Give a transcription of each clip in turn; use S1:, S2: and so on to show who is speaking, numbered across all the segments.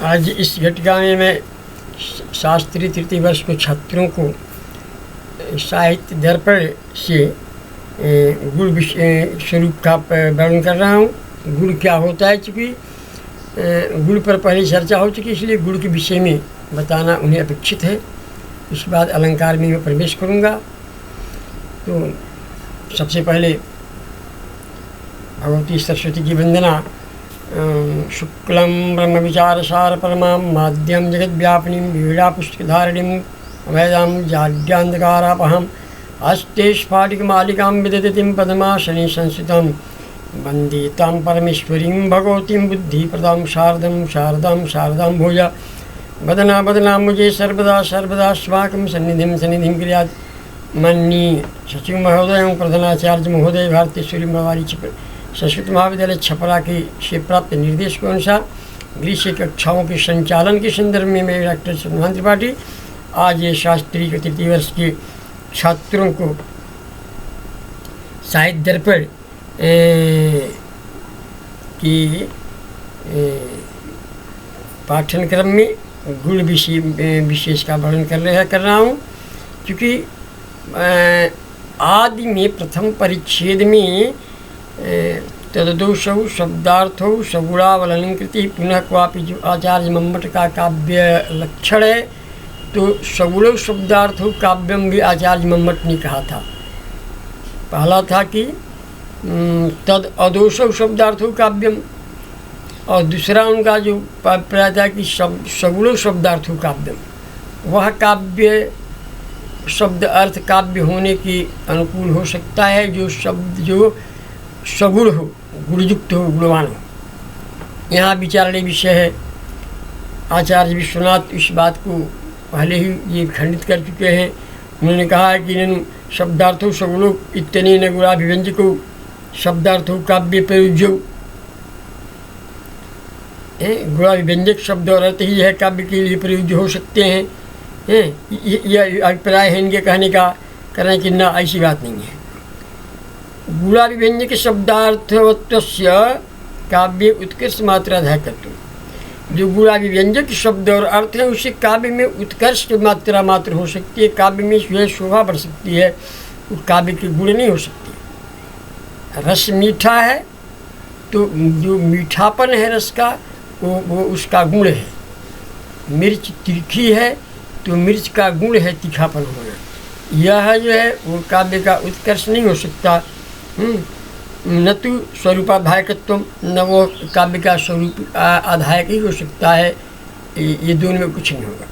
S1: आज इस घटिका में मैं शास्त्री तृतीय वर्ष के छात्रों को साहित्य दर्पण से गुण स्वरूप का वर्णन कर रहा हूँ। गुण क्या होता है, चूँकि गुण पर पहले चर्चा हो चुकी, इसलिए गुण के विषय में बताना उन्हें अपेक्षित है। उसके बाद अलंकार में मैं प्रवेश करूँगा। तो सबसे पहले भगवती सरस्वती की वंदना। शुक्लं ब्रह्म विचारसार परमां माध्यम जगद व्यापिनीं वीणा पुस्तकधारिणीं अभयदां जाड्यान्धकारापहं हस्ते स्फाटिकमालिकां विदधतीं पद्मासने संस्थितां वन्दे तां परमेश्वरीं भगवतीं बुद्धिप्रदां शारदां शारदां शारदां भूया वदना वदना मुझे सर्वदा सर्वदा स्वाकं सन्निधिं क्रियात्। माननीय सचिव महोदय, प्रधानाचार्य महोदय, भारतेश्वरी मवारी संस्कृत महाविद्यालय छपरा के से प्राप्त निर्देश के अनुसार गृह से कक्षाओं के संचालन के संदर्भ में मैं डॉक्टर सुमन त्रिपाठी आज ये शास्त्री के तृतीय वर्ष के छात्रों को साहित्य दर्पण की पाठ्यक्रम में गुण विशेष का वर्णन कर रहा हूँ। क्योंकि आदि में प्रथम परिच्छेद में तददोषौ शब्दार्थौ सगुणावलंकृति पुनः क्वापि जो आचार्य मम्मट का काव्य लक्षण है, तो सगुणौ शब्दार्थौ काव्यम भी आचार्य मम्मट ने कहा था। पहला था कि तद अदोषौ शब्दार्थौ काव्यम, और दूसरा उनका जो अभिप्राय था कि सगुणौ शब्दार्थौ काव्यम, वह काव्य शब्द अर्थ काव्य होने के अनुकूल हो सकता है जो शब्द जो सगुण हो, गुणयुक्त हो, गुणवान हो। यहाँ विचारणीय विषय है। आचार्य विश्वनाथ इस बात को पहले ही ये खंडित कर चुके हैं। उन्होंने कहा है कि इन शब्दार्थों सगुणों इतने न गुणाभिव्यंजको शब्दार्थों काव्य प्रयुज्य। गुणाभिव्यंजक शब्द और अर्थ ही है काव्य के लिए प्रयुज्य हो सकते हैं। यह अभिप्राय है इनके कहने का, करने की ना ऐसी बात नहीं है। गुणाभिव्यंजक शब्दार्थवत्वस्य काव्य उत्कृष्ट मात्राधायकत्व। जो गुणाभिव्यंजक शब्द और अर्थ है उसे काव्य में उत्कृष्ट मात्रा मात्र हो सकती है, काव्य में जो है शोभा बढ़ सकती है, काव्य के गुण नहीं हो सकती। रस मीठा है तो जो मीठापन है रस का वो उसका गुण है। मिर्च तीखी है तो मिर्च का गुण है तीखापन होना। यह जो है वो काव्य का उत्कर्ष नहीं हो सकता। न तो स्वरूपाधायकत्व, न वो काव्य का स्वरूप आधायक ही हो सकता है। ये दोनों में कुछ नहीं होगा,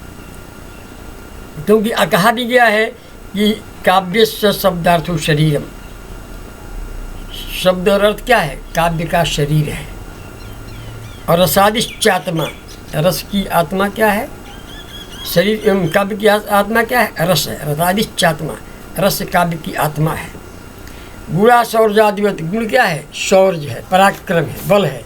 S1: क्योंकि कहा भी गया है कि काव्य शब्दार्थो शरीरम। शब्द और अर्थ क्या है? काव्य का शरीर है। और रसादिश्चात्मा, रस की आत्मा क्या है? शरीर। काव्य की आत्मा क्या है? रस है। रसादिश्चात्मा, रस काव्य की आत्मा है। गुणा शौर्यादिवत, गुण क्या है? शौर्य है, पराक्रम है, बल है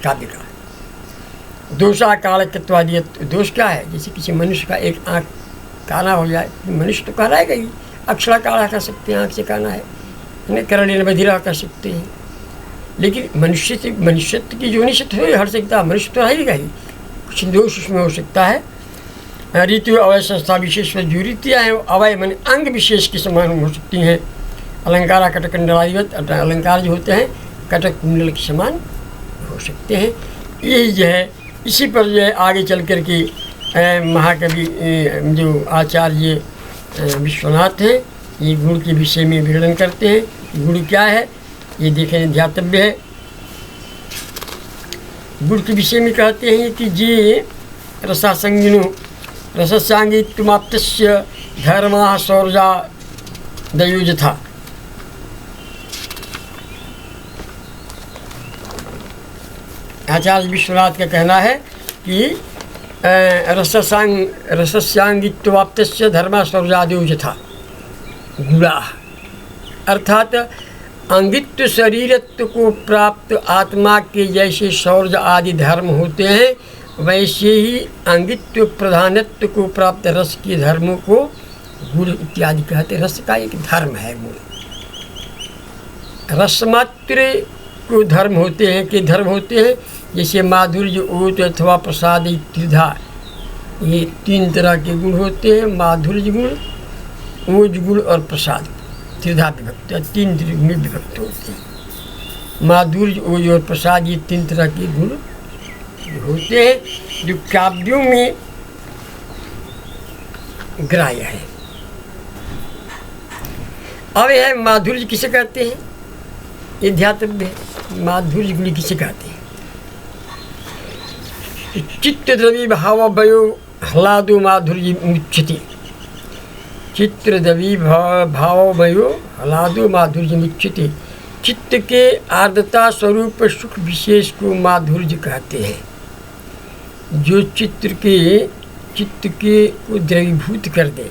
S1: काव्य का। दोषा कालकत्वादियत, दोष क्या है? जैसे किसी मनुष्य का एक आँख काला हो जाए, मनुष्य तो कहलाएगा ही। अक्षरा काला कह सकते हैं, आँख से काला है। करणीय बधिरा कह सकते हैं। लेकिन मनुष्यत्व की जो निश्चित हो हर सकता, मनुष्य तो रहेगा ही, कुछ दोष उसमें हो सकता है। रीति अवय संस्था विशेष में जो रीतियाँ हैं अवय मन अंग विशेष के समान हो सकती हैं। अलंकारा कटकंडलादिवत, अलंकार जो होते हैं कटक कुंडल के समान हो सकते हैं। यही जो है, इसी पर जो है आगे चल कर के महाकवि जो आचार्य विश्वनाथ हैं ये गुण के विषय में वर्णन करते हैं। गुण क्या है ये देखें, ध्यातव्य है। गुण के विषय में कहते हैं कि जे रसासंगिनो रससांगित्वमाप्तस्य धर्मा शौर्या दयोजथा। आचार्य विश्वनाथ का कहना है कि रसस्यांगित्वाप्तस्य धर्मा शौर्यादयो यथा गुणा, अर्थात अंगित्व शरीरत्व को प्राप्त आत्मा के जैसे शौर्य आदि धर्म होते हैं, वैसे ही अंगित्व प्रधानत्व को प्राप्त रस के धर्मों को गुण इत्यादि कहते हैं। रस का एक धर्म है गुण। रसमात्र को धर्म होते हैं कि धर्म होते हैं, जैसे माधुर्य, ओज अथवा प्रसाद, त्रिधा, ये 3 तरह के गुण होते हैं। माधुर्य गुण, ओज गुण और प्रसाद, त्रिधा विभक्त, 3 में विभक्त होते हैं। माधुर्य, ओज और प्रसाद, ये 3 तरह के गुण होते हैं जो काव्यों में ग्राह्य है। अब यह माधुर्य किसे कहते हैं, ये ध्यातव्य है। माधुर्य गुण किसे कहते हैं? चित्त द्रवी भाव भयो ह्लादो माधुर्य मुच्यते। चित्र द्रवी भाव भयो ह्लादो माधुर्य मुच्यते। चित्त के आर्द्रता स्वरूप सुख विशेष को माधुर्य कहते हैं। जो चित्त के को द्रवीभूत कर दे,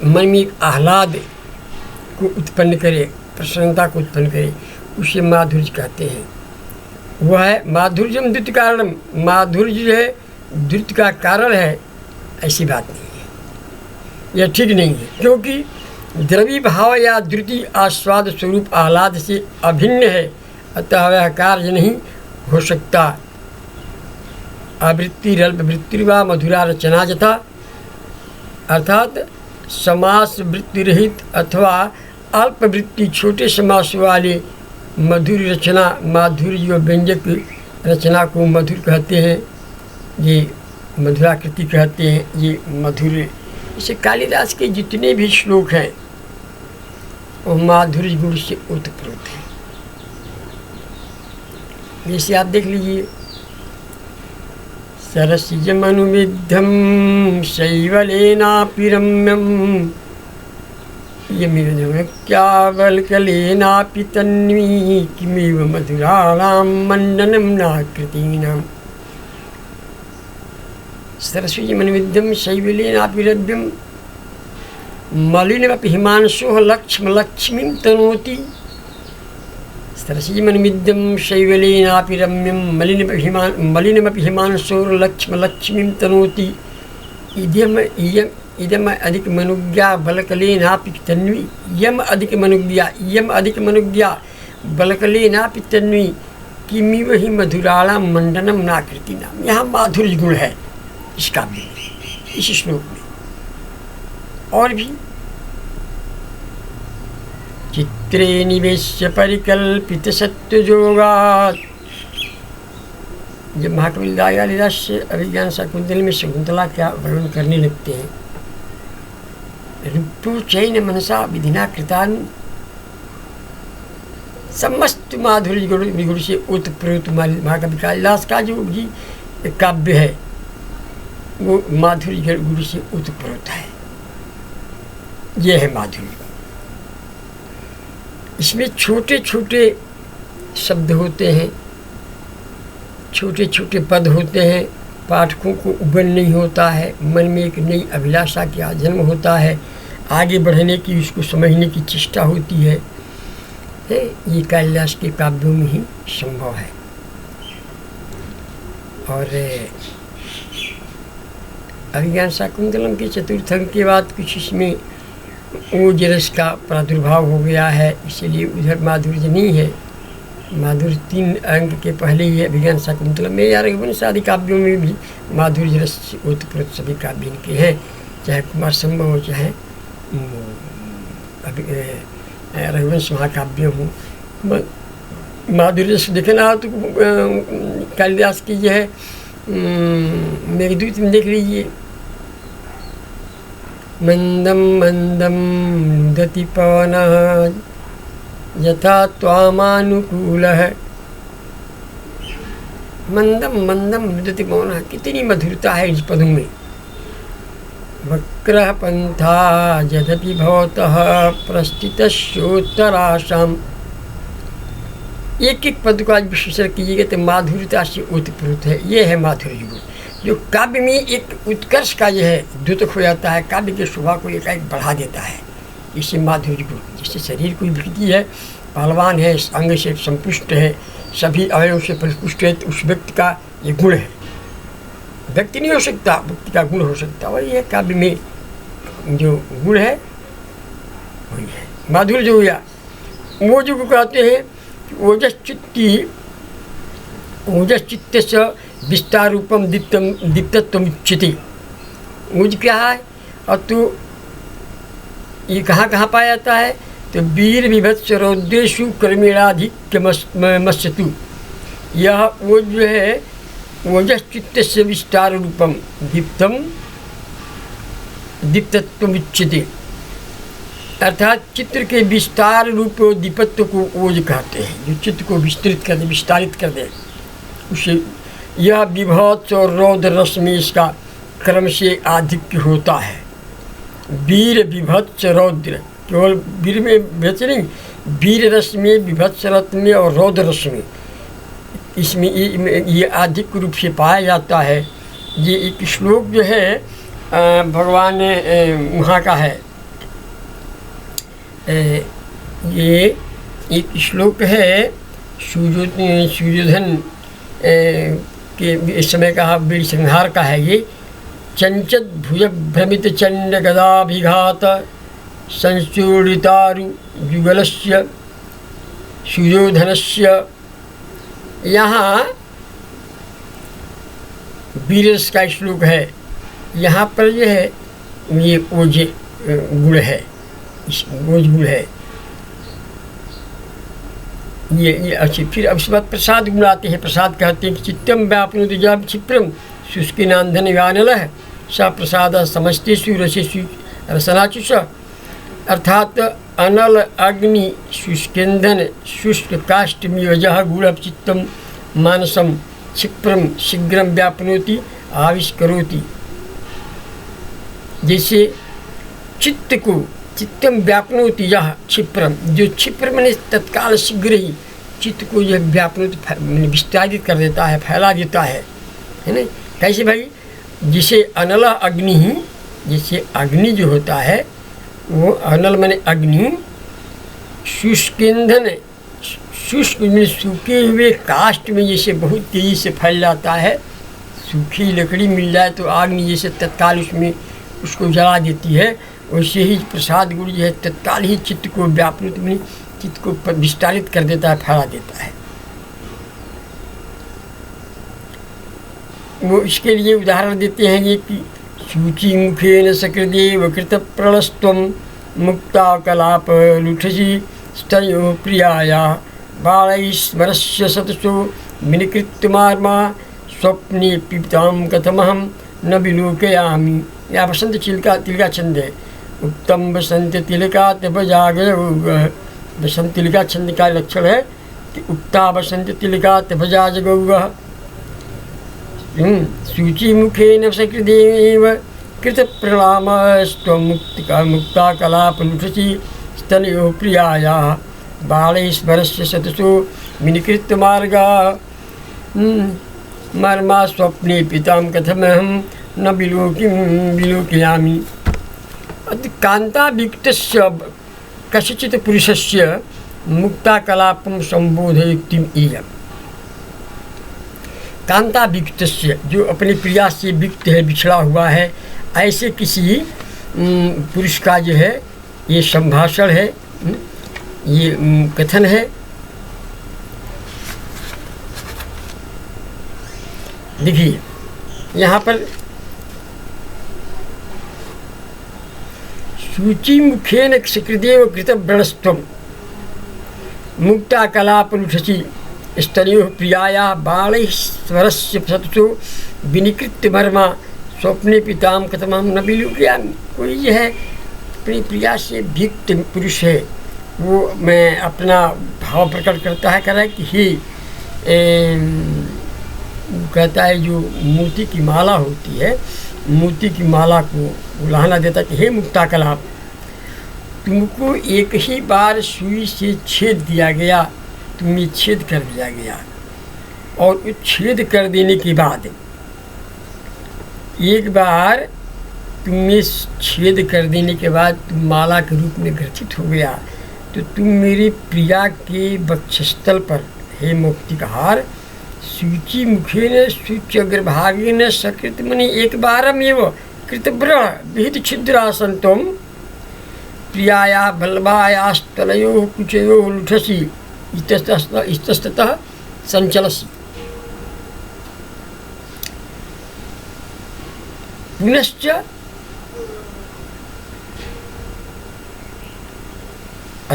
S1: मन में आह्लाद को उत्पन्न करे, प्रसन्नता को उत्पन्न करे, उसे माधुर्य कहते हैं। वह है माधुर्यम द्युति कारणम। माधुर्य जो है द्युति का कारण है, ऐसी बात नहीं है, यह ठीक नहीं है, क्योंकि द्रवी भाव या द्युति आस्वाद स्वरूप आह्लाद से अभिन्न है, अतः वह कार्य नहीं हो सकता। आवृत्ति अल्प वृत्ति व मधुरा रचना यथा, अर्थात समास वृत्ति रहित अथवा अल्प वृत्ति छोटे समास वाले मधुर रचना, माधुर्य व व्यंजक रचना को मधुर कहते हैं। ये मधुराकृति कहते हैं, ये मधुर। इसे कालिदास के जितने भी श्लोक हैं वो माधुर्य गुण से ओतप्रोत हैं। जैसे आप देख लीजिए, सरसिजमनुविद्धं शैवलेनापि रम्यं यमिवक्यावल्कलेनापि तन्वी किमिव मधुराणां मण्डनं नाकृतीनाम्। सरसिजमनुविद्धं शैवलेनापि रम्यं मलिनमपि हिमांशोः लक्ष्मीं तनोति। सरसिजमनुविद्धं शैवलेनापि रम्यं मलिनमपि हिमांशोर्लक्ष्मीं तनोति। इदम अधिक मनुज्ञा बलकलेनापि तन्वी। यम अधिक मनुज्ञा बलकलेनापि तन्वी किमिव हि मधुराणां मण्डनं नाकृतीनाम्। यहाँ माधुर्य गुण है इस काव्य में, इस श्लोक में। और भी चित्रे निवेश्य परिकल्पित सत्यजोगात्। जब महाकवि कालिदास अभिज्ञान शाकुंतल में शकुंतला का वर्णन करने लगते हैं, रूपो चैन मनसा विधिना कृतान्, समस्त माधुर्य गुण से ओतप्रोत महाकवि कालिदास का जो भी काव्य है वो माधुर्य गुण से ओतप्रोत है। यह है माधुर्य। इसमें छोटे छोटे शब्द होते हैं, छोटे छोटे पद होते हैं, पाठकों को उबन नहीं होता है, मन में एक नई अभिलाषा का जन्म होता है, आगे बढ़ने की, उसको समझने की चेष्टा होती है। ये कालिदास के काव्यों में ही संभव है। और अभिज्ञान शाकुंतलम के चतुर्थ अंक के बाद कुछ इसमें ओज रस का प्रादुर्भाव हो गया है, इसलिए उधर माधुर्य नहीं है। माधुर्य 3 अंक के पहले ही अभिज्ञान शाकुंतलम में या रघुवंश आदि काव्यों में भी माधुर्य रस से ओतप्रोत सभी काव्य इनके हैं, चाहे कुमार संभव हो, चाहे रघुवंश महाकाव्य हो। माधुर्य रस देखना हो तो कालिदास की जो है मेघदूत में देख लीजिए, मंदम मंदम नुदति पवनः यथा त्वामानुकूलः। मंदम मंदम नुदति पवनः, कितनी मधुरता है इस पदों में। वक्रः पंथा यद्यपि भवतः प्रस्थितस्योत्तराशाम्। एक एक पद को आज विश्लेषण कीजिएगा तो माधुर्यता से ओतप्रोत है। ये है माधुर्य गुण, जो काव्य में एक उत्कर्ष का यह है द्योतक हो जाता है, काव्य के शोभा को एकाएक बढ़ा देता है। इसे माधुर्य गुण। जैसे शरीर कोई व्यक्ति है, पहलवान है, अंग से संपुष्ट है, सभी अवयवों से परिपुष्ट है, तो उस व्यक्ति का ये गुण है। व्यक्ति नहीं हो सकता, व्यक्ति का गुण हो सकता। वही है काव्य में जो गुण है वही है माधुर्य। जो हुआ वो जो कहते हैं ओजश्चित्तस्य विस्तार रूपम दीप्तत्वमुच्यते। ओज क्या है और तो ये कहाँ कहाँ पाया जाता है? तो वीर विभत्स रौद्रेषु क्रमेणाधिक्यमस्यतु। यह वो जो है ओजश्चित्तस्य विस्तार रूपम दीप्तत्वमुच्यते, अर्थात चित्र के विस्तार रूप दीपत्व को ओज कहते हैं। जो चित्र को विस्तृत कर दे, विस्तारित कर दे, उसे यह विभत्स और रौद्र रस में इसका क्रम से आधिक्य होता है। वीर विभत्स रौद्र, केवल वीर में विभत्स नहीं, वीर रस में, विभत्स रस में और रौद्र रस में, इसमें ये आधिक्य रूप से पाया जाता है। ये एक श्लोक जो है भगवान वहाँ का है, ये एक श्लोक है सूर्योधन के इस समय का वीर संहार का है। ये चंचत भुज भ्रमित चंड गदाभिघात संचूड़ितारु युगलस्य सूर्योधनस्य। यहाँ वीरस का श्लोक है। यहाँ पर यह है ये ओज गुण है, ओज गुण है ये अच्छी। फिर अब उसके बाद प्रसाद गुण आते हैं। प्रसाद कहते हैं कि चित्तम व्यापनोति जब क्षिप्रम शुष्किनांधन व्यानलः स प्रसाद समस्तेषु रसेषु रसनाचुष। अर्थात अनल अग्नि शुष्केंधन शुष्क काष्ठमिवजः गूढ़चित्तम मानसम क्षिप्रम शीघ्रम व्यापनोति आविष्करोति। जैसे चित्त को चित्तम व्यापनोति यह क्षिप्रम, जो क्षिप्र मैंने तत्काल शीघ्र ही चित्त को यह व्यापनोति विस्तारित कर देता है, फैला देता है ना। कैसे भाई? जिसे अनल अग्नि, जैसे अग्नि जो होता है वो अनल मैंने अग्नि, शुष्केंधन शुष्क में सूखे हुए काष्ठ में जैसे बहुत तेज़ी से फैल जाता है। सूखी लकड़ी मिल जाए तो अग्नि जैसे तत्काल उसमें उसको जला देती है, वैसे ही प्रसाद गुण जो है तत्काल ही चित्त को व्यापृत में चित्त को विस्तारित कर देता है, फैला देता है। वो इसके लिए उदाहरण देते हैं ये कि सूची मुखेन सकृदेव कृत प्रणस्त्वम मुक्ता कलाप लुठसी स्तयो प्रियाया बालैस्मरस्य सतसो विनिकृत्यमार्मा स्वप्ने पिताम कथमहम न विलोकयामि। या बसंत तिलका छंद है। उत्तम बसंत तिलका तब जागय। बसंत तिलका छंद का लक्षण है कि उत्ता बसंत तिलका तब जागय। सूची मुखेन सकृदेव कृत प्रणामस्त्वं मुक्ता कलाप लुठसी स्तनयो प्रियाया बालैस्मरस्य सतसो विनिकृत्य मार्गा मर्मा स्वप्ने पिताम कथमहं न विलोकयामि। कांता विक्तस्य कस्यचित् पुरुषस्य मुक्ता कलापं संबोधयितुम् इयम्। कांता विक्तस्य, जो अपनी प्रिया से विक्त है, बिछड़ा हुआ है, ऐसे किसी पुरुष का जो है ये संभाषण है, ये कथन है। देखिए यहाँ पर सूची मुखेन सकृदेव कृत व्रणस्त्वम मुक्ता कलापलुठसी स्तनयोः प्रियाया बालैस्मरस्य सतसो विनिकृत्य मर्मा स्वप्ने पिताम कथमहं न विलोकयामि। कोई यह है अपनी प्रिया से विक्त पुरुष है, वो मैं अपना भाव प्रकट करता है, कह रहा है कि हे कहता है जो मोती की माला होती है, मोती की माला को उलाहना देता है कि हे मुक्ता कलाप, तुमको एक ही बार सुई से छेद दिया गया, तुम्हें छेद कर दिया गया, और उस छेद कर देने के बाद एक बार तुम्हें छेद कर देने के बाद तुम माला के रूप में ग्रथित हो गया, तो तुम मेरी प्रिया के वक्षस्थल पर हे मुक्तिकार सूची मुखेन सूच्यग्रभागेन सकृत मनि एक बारमेव कृतव्रण विहित छिद्रासंतम प्रियाया बल्बायास्तनयोः कुचयोः लुठसी इतस्ततः संचलसि। पुनश्च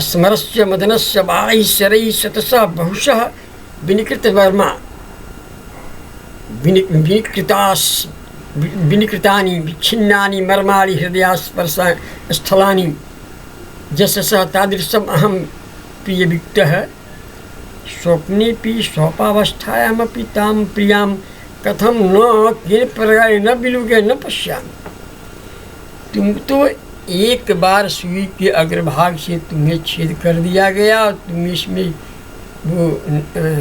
S1: स्मरस्य मदनस्य बालैः शरैः शतशः बहुशः विनिकृतवर्मा विनिकृतानि विच्छिन्नानि मर्माणि हृदयास्पर्शस्थलानि यशसः तादृशम् अहं प्रियविक्तः स्वप्नेऽपि स्वपावस्थायामपि तां प्रियां कथं न केन प्रकारेण न विलोके न पश्यामि। तुम तो एक बार सुई के अग्रभाग से तुम्हें छेद कर दिया गया और तुम्हें इसमें वो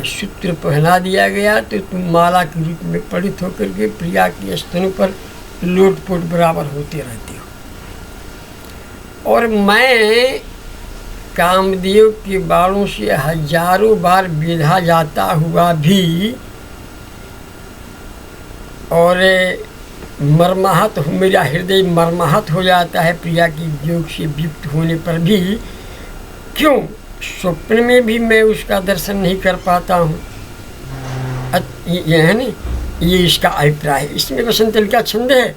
S1: सूत्र पहना दिया गया तो तुम माला के रूप में पड़ित होकर के प्रिया के स्तनों पर लोटपोट बराबर होते रहते हो। और मैं कामदेव के बाणों से हजारों बार बेधा जाता हुआ भी और मर्माहत हो, मेरा हृदय मर्माहत हो जाता है प्रिया की वियोग से वियुक्त होने पर भी, क्यों स्वप्न में भी मैं उसका दर्शन नहीं कर पाता हूँ। ये है ना, ये इसका अभिप्राय है। इसमें वसंतल का छंद है।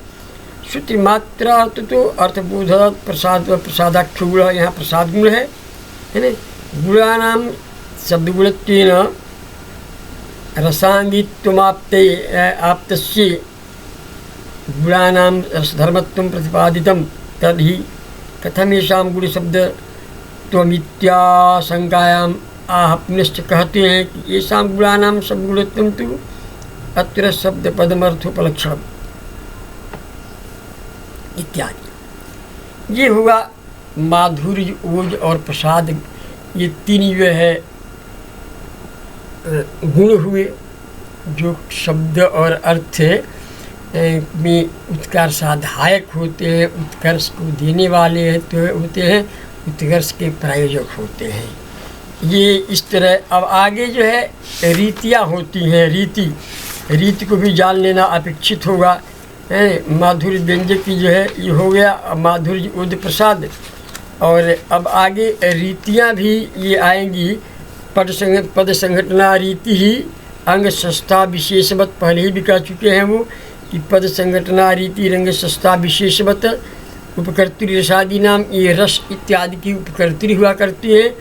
S1: श्रुति मात्रा अर्थ तो अर्थबोध प्रसाद व प्रसादाख्य गुण, यहाँ प्रसाद गुण है ना। गुणानाम शब्द गुणत्वेन रसांगित्वमाप्ते आप्तस्य गुणानां रसधर्मत्वं प्रतिपादितं तर्हि कथमेषां गुणशब्दत्वमित्याशंकायाम् आह पुनश्च कहते हैं कि येषां गुणानां शब्दगुणत्वं तु अत्र शब्दपदमर्थोपलक्षणम् इत्यादि। ये हुआ माधुर्य, ओज और प्रसाद, ये तीन जो है गुण हुए जो शब्द और अर्थ में उत्कर्ष साधायक होते हैं, उत्कर्ष को देने वाले होते हैं, उत्कर्ष के प्रायोजक होते हैं। ये इस तरह अब आगे जो है रीतियाँ होती हैं। रीति को भी जान लेना अपेक्षित होगा। माधुर्य व्यंजक की जो है ये हो गया माधुर्य उद प्रसाद। और अब आगे रीतियाँ भी ये आएंगी। पद संघटना रीति ही अंग संस्था विशेषवत, पहले ही भी कह चुके हैं वो कि पद संघटना रीति रंग संस्था विशेषवत उपकर्तृ रसादि नाम, ये रस इत्यादि की उपकर्तृ हुआ करती है।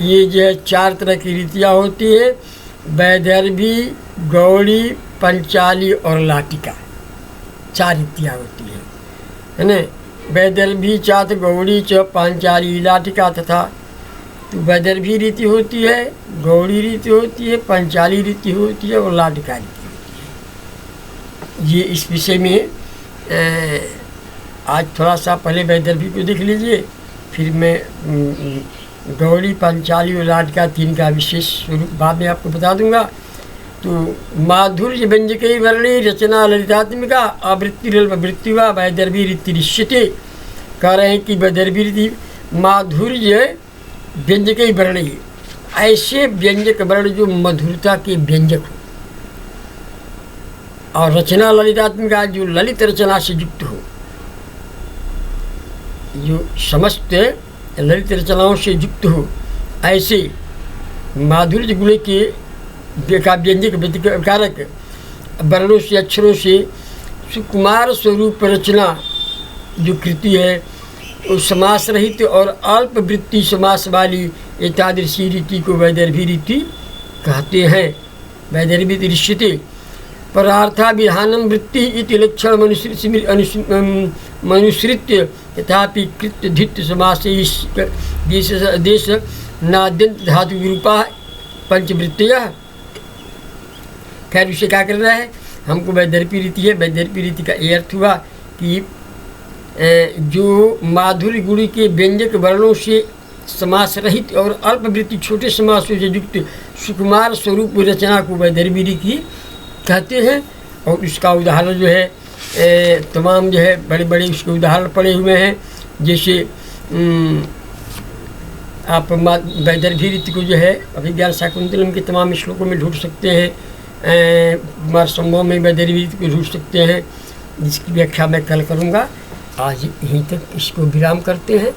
S1: ये जो है चार तरह की रीतियाँ होती है, वैदर्भी, गौड़ी, पंचाली और लाटिका, चार रीतियाँ होती है ना। वैदर्भी चात गौड़ी च पांचाली लाटिका, तथा तो वैदर्भी रीति होती है, गौड़ी रीति होती है, पंचाली रीति होती है और लाटिका रीति होती है। ये इस विषय में आज थोड़ा सा पहले वैदर्भी को देख लीजिए, फिर मैं गौड़ी, पंचाली और लाटिका तीन का विशेष स्वरूप बाद में आपको बता दूंगा। तो माधुर्य व्यंजक वर्णे रचना ललितात्मिका आवृत्ति व वैदर्भी रीति ऋष्यते। कह रहे हैं कि वैदर्भी रीति माधुर्य व्यंजक वर्ण, ऐसे व्यंजक वर्ण जो मधुरता के व्यंजक हो, और रचना ललितात्मिका जो ललित रचना से युक्त हो, जो समस्त ललित रचनाओं से युक्त हो, ऐसे माधुर्य गुण के व्यंजक कारक वर्णों से अक्षरों से सुकुमार स्वरूप रचना जो कृति है, उस समास रहित और अल्प वृत्ति समास वाली एतादृशी रीति को वैदर्भी रीति कहते हैं। वैदर्भी ऋष्यते परार्था विधानम वृत्ति इति लक्षण मनुसृत्य तथापि कृत्य धित्य समास देश नाद्यंत धातु विरूपा पंचवृत्तयः। खैर उसे क्या कर रहा है, हमको वैदर्भी रीति है। वैदर्भी रीति का ये अर्थ हुआ कि जो माधुर्य गुण के व्यंजक वर्णों से समास रहित और अल्पवृत्ति छोटे समासों से युक्त सुकुमार स्वरूप रचना को वैदर्भी रीति कहते हैं। और उसका उदाहरण जो है तमाम जो है बड़े बड़े उसके उदाहरण पड़े हुए हैं। जैसे आप वैदर्भी रीति को जो है अभिज्ञान शाकुंतलम के तमाम श्लोकों में ढूंढ सकते हैं, कुमार संभव में वैदर्भी रीति को ढूंढ सकते हैं, जिसकी व्याख्या मैं कल करूँगा। आज यहीं तक इसको विराम करते हैं।